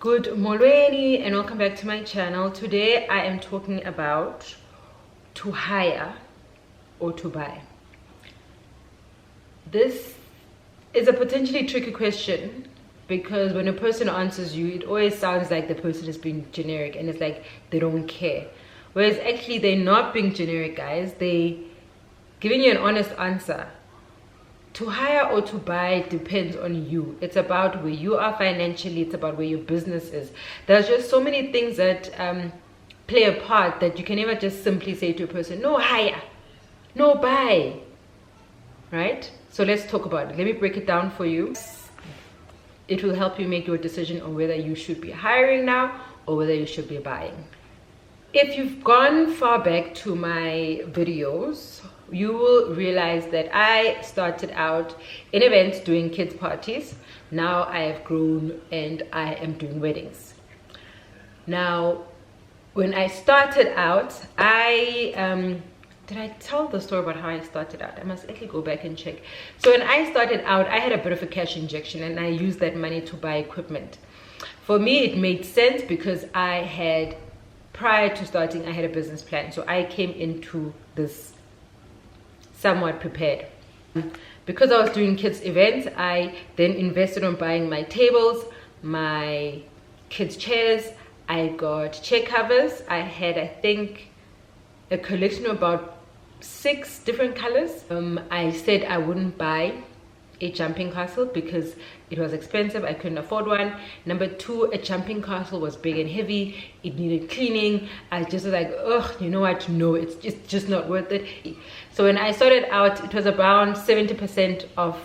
Good morning and welcome back to my channel. Today I am talking about to hire or to buy. This is a potentially tricky question because when a person answers you, it always sounds like the person is being generic and it's like they don't care. Whereas actually they're not being generic, guys. They giving you an honest answer. To hire or to buy depends on you. It's about where you are financially. It's about where your business is. There's just so many things that play a part that you can never just simply say to a person, no hire, no buy, right? So let's talk about it. Let me break it down for you. It will help you make your decision on whether you should be hiring now or whether you should be buying. If you've gone far back to my videos, you will realize that I started out in events doing kids parties. Now I have grown and I am doing weddings. Now, when I started out, did I tell the story about how I started out? I must actually go back and check. So when I started out, I had a bit of a cash injection and I used that money to buy equipment. For me, it made sense because prior to starting, I had a business plan. So I came into this somewhat prepared. Because I was doing kids events, I then invested on buying my tables, my kids chairs. I got chair covers. I had, I think, a collection of about 6 different colors. I said I wouldn't buy a jumping castle because it was expensive. I couldn't afford one. Number 2, a jumping castle was big and heavy. It needed cleaning. I just was like, ugh, you know what? No, it's just not worth it. So when I started out, it was around 70% of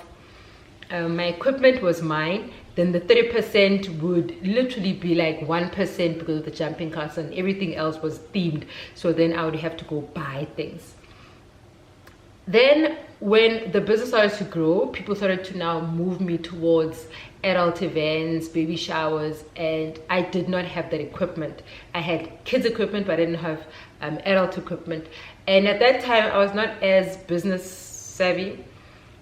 my equipment was mine. Then the 30% would literally be like 1% because of the jumping castle and everything else was themed. So then I would have to go buy things. Then when the business started to grow, people started to now move me towards adult events, baby showers, and I did not have that equipment. I had kids equipment, but I didn't have adult equipment. And at that time, I was not as business savvy.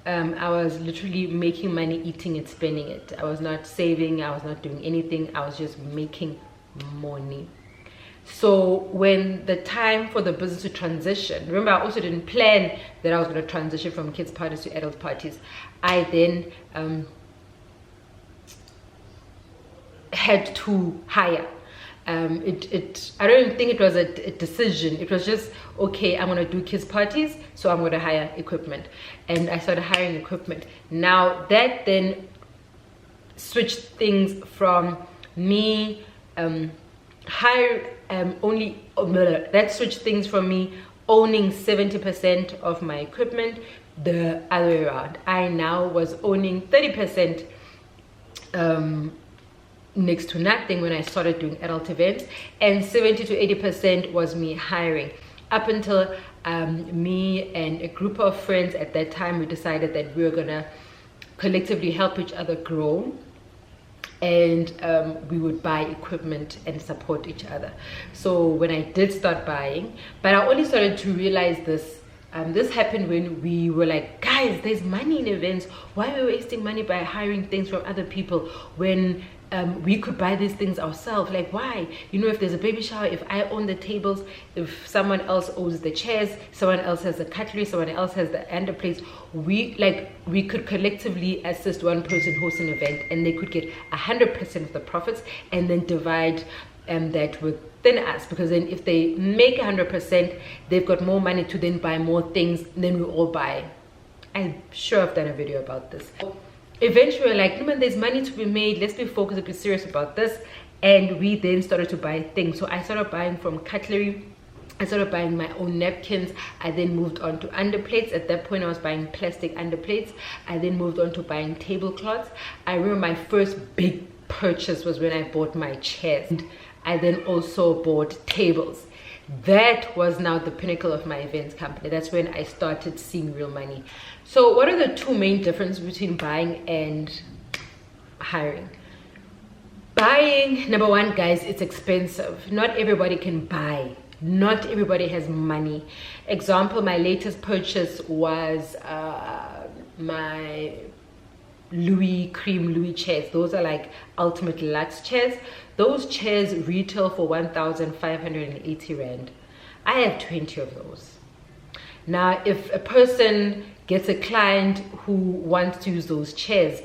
I was literally making money, eating it, spending it. I was not saving, I was not doing anything. I was just making money. So when the time for the business to transition, remember I also didn't plan that I was going to transition from kids parties to adult parties. I then had to hire. I don't even think it was a decision. It was just, okay, I'm going to do kids parties, so I'm going to hire equipment. And I started hiring equipment. Now that then switched things from me that switched things from me owning 70% of my equipment the other way around. I now was owning 30%, next to nothing when I started doing adult events, and 70 to 80% was me hiring. Up until me and a group of friends at that time, we decided that we were gonna collectively help each other grow, and we would buy equipment and support each other. So when I did start buying, but I only started to realize this happened when we were like, guys, there's money in events. Why are we wasting money by hiring things from other people when we could buy these things ourselves? Like, why? You know, if there's a baby shower, if I own the tables, if someone else owns the chairs, someone else has the cutlery, someone else has the underplates, we could collectively assist one person host an event and they could get 100% of the profits and then divide that within us, because then if they make 100%, they've got more money to then buy more things, then we all buy. I'm sure I've done a video about this. Eventually we're like, no man, there's money to be made, let's be focused, be serious about this. And we then started to buy things. So I started buying from cutlery, I started buying my own napkins. I then moved on to underplates. At that point I was buying plastic underplates. I then moved on to buying tablecloths. I remember my first big purchase was when I bought my chairs. And I then also bought tables. That was now the pinnacle of my events company. That's when I started seeing real money. So what are the two main differences between buying and hiring? Buying, number one, guys, it's expensive. Not everybody can buy. Not everybody has money. Example, my latest purchase was my Louis chairs. Those are like ultimate Lux chairs. Those chairs retail for 1,580 rand. I have 20 of those. Now, if a person gets a client who wants to use those chairs,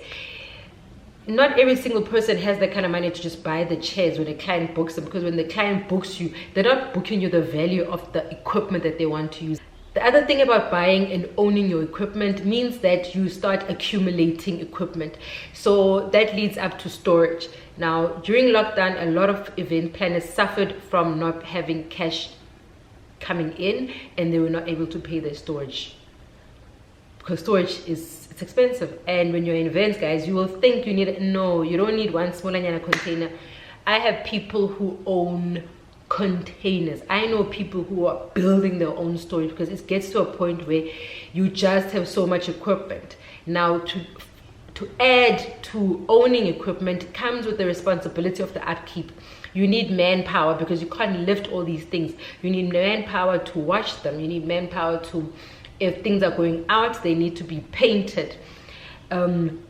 not every single person has that kind of money to just buy the chairs when a client books them, because when the client books you, they're not booking you the value of the equipment that they want to use. The other thing about buying and owning your equipment means that you start accumulating equipment. So that leads up to storage. Now, during lockdown, a lot of event planners suffered from not having cash coming in, and they were not able to pay their storage, because storage it's expensive. And when you're in events, guys, you will think you need no, you don't need one small container. I have people who own containers. I know people who are building their own storage, because it gets to a point where you just have so much equipment. Now, to add to owning equipment comes with the responsibility of the upkeep. You need manpower, because you can't lift all these things. You need manpower to wash them. You need manpower to, if things are going out, they need to be painted.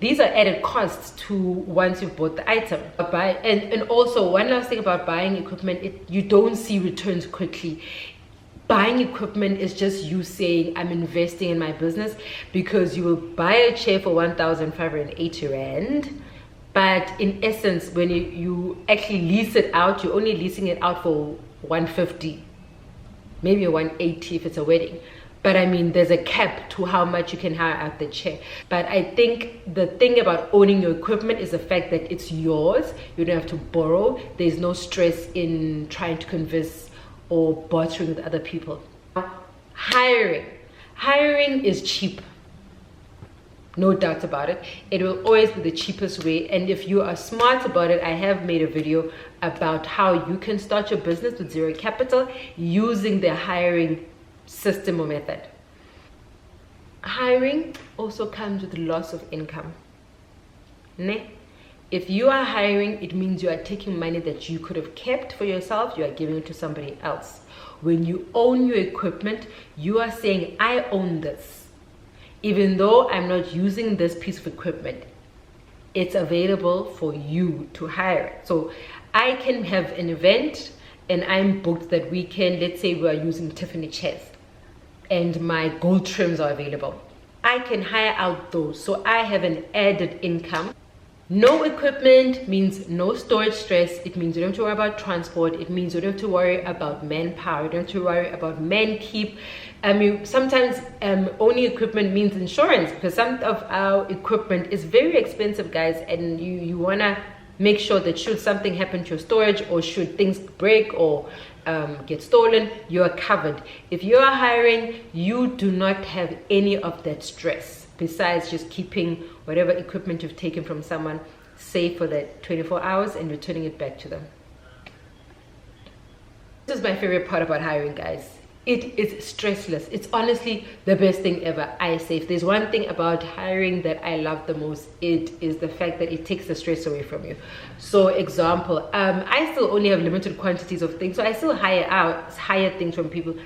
These are added costs to once you've bought the item. And also, one last thing about buying equipment, you don't see returns quickly. Buying equipment is just you saying, I'm investing in my business, because you will buy a chair for 1,580 rand. But in essence, when you actually lease it out, you're only leasing it out for 150, maybe a 180 if it's a wedding. But I mean, there's a cap to how much you can hire out the chair. But I think the thing about owning your equipment is the fact that it's yours. You don't have to borrow. There's no stress in trying to convince or bartering with other people. Hiring is cheap. No doubt about it. It will always be the cheapest way. And if you are smart about it, I have made a video about how you can start your business with zero capital using the hiring system or method. Hiring also comes with loss of income. If you are hiring, it means you are taking money that you could have kept for yourself, you are giving it to somebody else. When you own your equipment, you are saying, I own this. Even though I'm not using this piece of equipment, it's available for you to hire it. So I can have an event and I'm booked that weekend. Let's say we are using Tiffany chairs and my gold trims are available. I can hire out those. So I have an added income. No equipment means no storage stress. It means you don't have to worry about transport. It means you don't have to worry about manpower. You don't have to worry about man keep. Sometimes owning equipment means insurance, because some of our equipment is very expensive, guys, and you want to make sure that should something happen to your storage, or should things break or get stolen, you are covered. If you are hiring, you do not have any of that stress, besides just keeping whatever equipment you've taken from someone safe for that 24 hours and returning it back to them. This is my favorite part about hiring, guys. It is stressless. It's honestly the best thing ever. I say, if there's one thing about hiring that I love the most, it is the fact that it takes the stress away from you. So example, I still only have limited quantities of things, so I still hire things from people.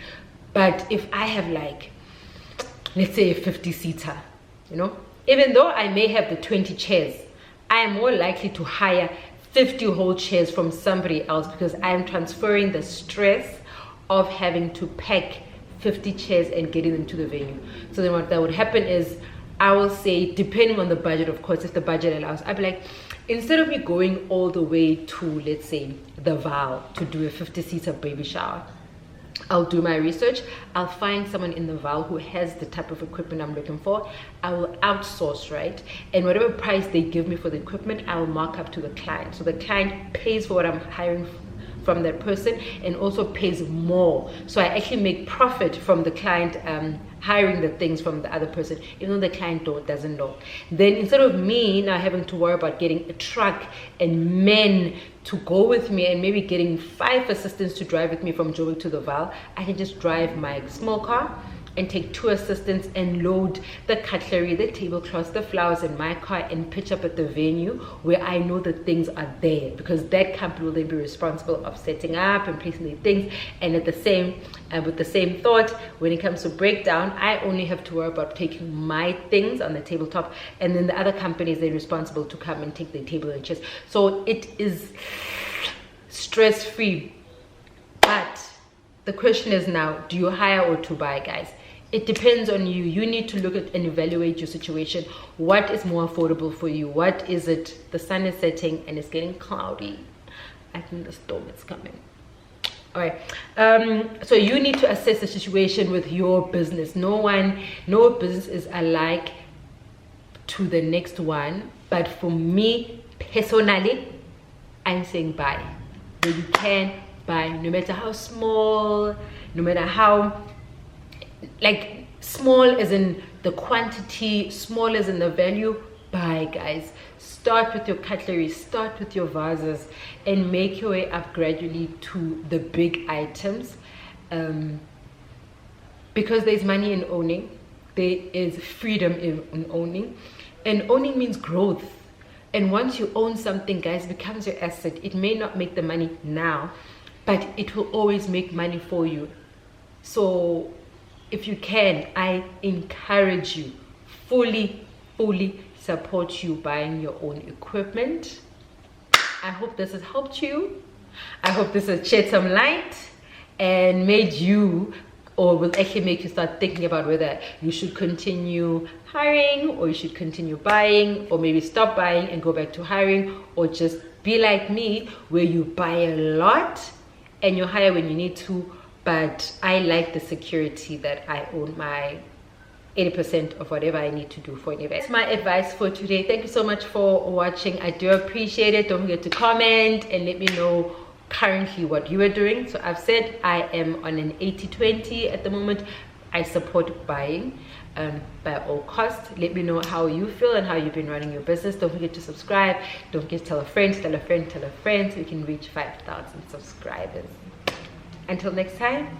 But if I have, like, let's say a 50-seater, even though I may have the 20 chairs, I am more likely to hire 50 whole chairs from somebody else, because I am transferring the stress of having to pack 50 chairs and getting them to the venue. So then what that would happen is, I will say, depending on the budget, of course, if the budget allows, I'd be like, instead of me going all the way to, let's say, the Val to do a 50-seater baby shower, I'll do my research. I'll find someone in the Val who has the type of equipment I'm looking for. I will outsource, right? And whatever price they give me for the equipment, I will mark up to the client. So the client pays for what I'm hiring from that person, and also pays more. So I actually make profit from the client hiring the things from the other person, even though the client doesn't know. Then instead of me now having to worry about getting a truck and men to go with me, and maybe getting 5 assistants to drive with me from Joburg to the Val, I can just drive my small car, and take 2 assistants and load the cutlery, the tablecloths, the flowers in my car and pitch up at the venue where I know that things are there, because that company will then be responsible of setting up and placing the things. And at the same with the same thought, when it comes to breakdown, I only have to worry about taking my things on the tabletop, and then the other companies, they're responsible to come and take the table and chairs. So it is stress-free. But the question is now, do you hire or to buy, guys? It depends on you. You need to look at and evaluate your situation. What is more affordable for you? What is it? The sun is setting and it's getting cloudy. I think the storm is coming. All right. So you need to assess the situation with your business. No business is alike to the next one. But for me personally, I'm saying buy. Where you can buy, no matter how small, no matter how, like, small as in the quantity, small as in the value, buy, guys. Start with your cutlery, start with your vases, and make your way up gradually to the big items, because there's money in owning, there is freedom in owning, and owning means growth. And once you own something, guys, it becomes your asset. It may not make the money now, but it will always make money for you. So if you can, I encourage you, fully support you buying your own equipment. I hope this has helped you. I hope this has shed some light and made you, or will actually make you start thinking about whether you should continue hiring or you should continue buying, or maybe stop buying and go back to hiring, or just be like me where you buy a lot and you hire when you need to. But I like the security that I own my 80% of whatever I need to do for an event. That's my advice for today. Thank you so much for watching. I do appreciate it. Don't forget to comment and let me know currently what you are doing. So I've said I am on an 80-20 at the moment. I support buying by all costs. Let me know how you feel and how you've been running your business. Don't forget to subscribe. Don't forget to tell a friend, tell a friend, tell a friend, so we can reach 5,000 subscribers. Until next time.